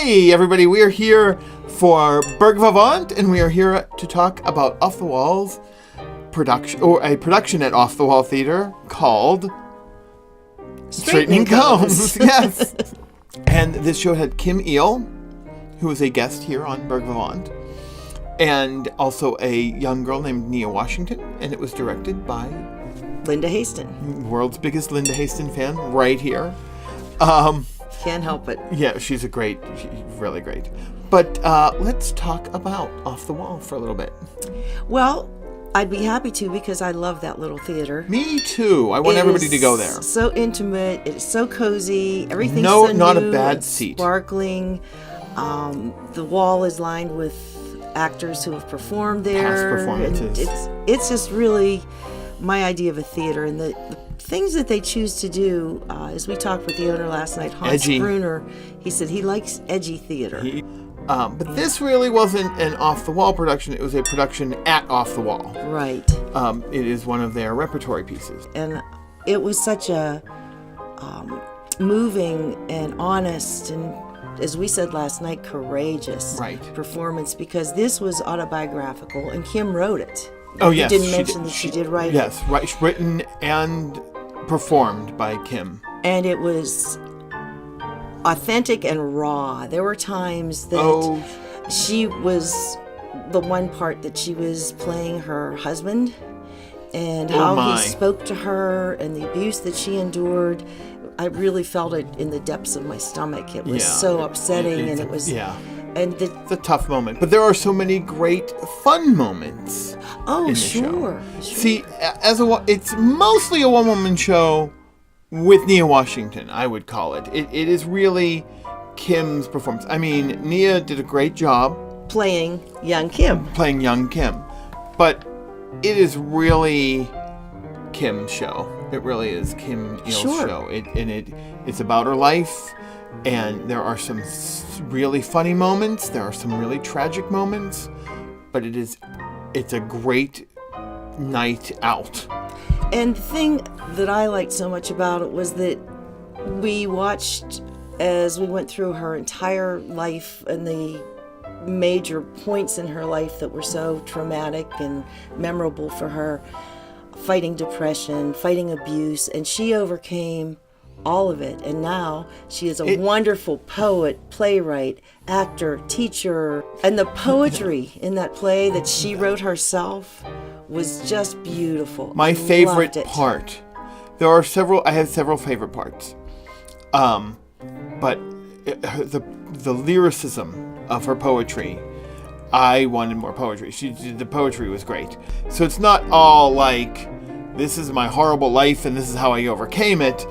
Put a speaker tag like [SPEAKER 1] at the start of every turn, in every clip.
[SPEAKER 1] Hey everybody, we are here for BURGH VIVANT, and we are here to talk about Off the Wall's production, or a production at Off the Wall Theater called Straightening Combs. Yes. And this show had Kim Eel, who was a guest here on BURGH VIVANT, and also a young girl named Nia Washington, and it was directed by
[SPEAKER 2] Linda Haston.
[SPEAKER 1] World's biggest Linda Haston fan right here.
[SPEAKER 2] Can't help it.
[SPEAKER 1] Yeah, she's really great. But let's talk about Off the Wall for a little bit.
[SPEAKER 2] Well, I'd be happy to because I love that little theater.
[SPEAKER 1] Me too. I want everybody to go there.
[SPEAKER 2] So intimate. It's so cozy. Everything's
[SPEAKER 1] so
[SPEAKER 2] not
[SPEAKER 1] new, a bad seat.
[SPEAKER 2] Sparkling. The wall is lined with actors who have performed there.
[SPEAKER 1] Past performances.
[SPEAKER 2] And it's just really my idea of a theater, and the things that they choose to do. As we talked with the owner last night, Hans Brunner, he said he likes edgy theater.
[SPEAKER 1] But this really wasn't an off-the-wall production. It was a production at Off the Wall.
[SPEAKER 2] Right.
[SPEAKER 1] It is one of their repertory pieces.
[SPEAKER 2] And it was such a moving and honest and, as we said last night, courageous performance, because this was autobiographical and Kim wrote it.
[SPEAKER 1] Oh, yes.
[SPEAKER 2] You didn't mention that she did write it.
[SPEAKER 1] Yes, written and performed by Kim.
[SPEAKER 2] And it was authentic and raw. There were times that she was the one part that she was playing her husband, and how he spoke to her and the abuse that she endured. I really felt it in the depths of my stomach. It was so upsetting, and it was...
[SPEAKER 1] Yeah.
[SPEAKER 2] And
[SPEAKER 1] it's a tough moment, but there are so many great fun moments.
[SPEAKER 2] Oh,
[SPEAKER 1] in the
[SPEAKER 2] sure.
[SPEAKER 1] See, it's mostly a one-woman show with Nia Washington, I would call it. It is really Kim's performance. I mean, Nia did a great job
[SPEAKER 2] playing young Kim.
[SPEAKER 1] But it is really Kim's show. It really is Kim Eel's show. It's about her life. And there are some really funny moments. There are some really tragic moments. But it's a great night out.
[SPEAKER 2] And the thing that I liked so much about it was that we watched as we went through her entire life and the major points in her life that were so traumatic and memorable for her, fighting depression, fighting abuse, and she overcame all of it, and now she is a wonderful poet, playwright, actor, teacher, and the poetry in that play that she wrote herself was just beautiful.
[SPEAKER 1] My favorite part. I have several favorite parts, but the lyricism of her poetry, I wanted more poetry. The poetry was great. So it's not all like, this is my horrible life and this is how I overcame it.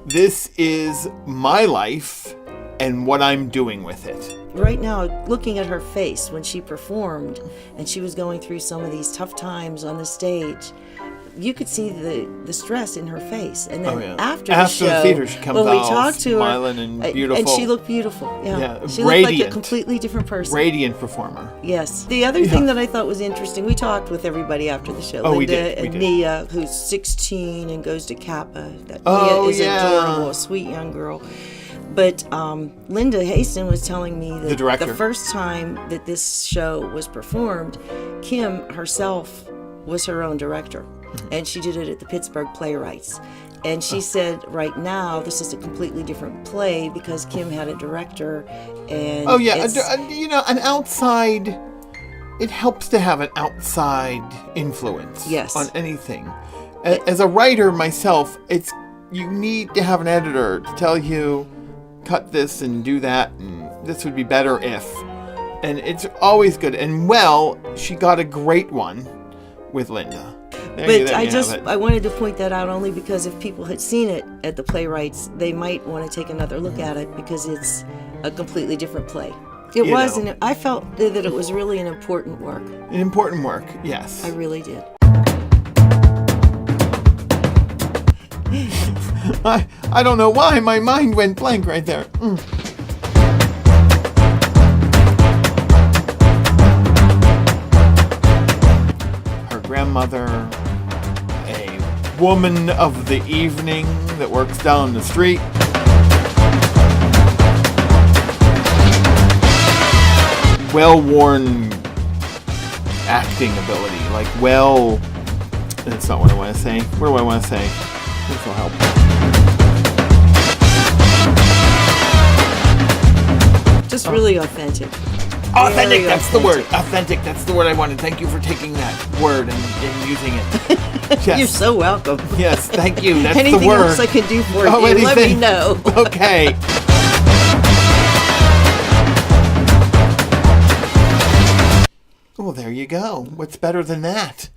[SPEAKER 1] This is my life and what I'm doing with it.
[SPEAKER 2] Right now, looking at her face when she performed and she was going through some of these tough times on the stage, you could see the stress in her face. And then after the show,
[SPEAKER 1] the theater, she comes
[SPEAKER 2] when we
[SPEAKER 1] out
[SPEAKER 2] talked to
[SPEAKER 1] smiling
[SPEAKER 2] her,
[SPEAKER 1] and beautiful.
[SPEAKER 2] And she looked beautiful. Yeah. She
[SPEAKER 1] radiant.
[SPEAKER 2] looked like a completely different person.
[SPEAKER 1] Radiant performer.
[SPEAKER 2] Yes. The other thing that I thought was interesting, we talked with everybody after the show. Linda and Nia, who's 16 and goes to Kappa. Nia is adorable, a sweet young girl. But Linda Haston was telling me that the first time that this show was performed, Kim herself was her own director. And she did it at the Pittsburgh Playwrights. And she said, right now, this is a completely different play because Kim had a director. And an outside, it helps to have an outside influence on anything. As a writer myself, you need to have an editor to tell you, cut this and do that, and this would be better if. And it's always good. And she got a great one with Linda. I wanted to point that out only because if people had seen it at the Playwrights, they might want to take another look at it because it's a completely different play. It was, and I felt that it was really an important work.
[SPEAKER 1] An important work, yes.
[SPEAKER 2] I really did.
[SPEAKER 1] I don't know why, my mind went blank right there. Her grandmother, a woman of the evening that works down the street. well-worn acting ability. Like, that's not what I want to say. What do I want to say? This will help.
[SPEAKER 2] Just really authentic.
[SPEAKER 1] Authentic, that's the word. Authentic, that's the word I wanted. Thank you for taking that word and using it. Yes.
[SPEAKER 2] You're so welcome.
[SPEAKER 1] Yes, thank you. That's
[SPEAKER 2] anything
[SPEAKER 1] the word.
[SPEAKER 2] Else I can do for you,
[SPEAKER 1] anything.
[SPEAKER 2] Let me know.
[SPEAKER 1] Okay. Well, there you go. What's better than that?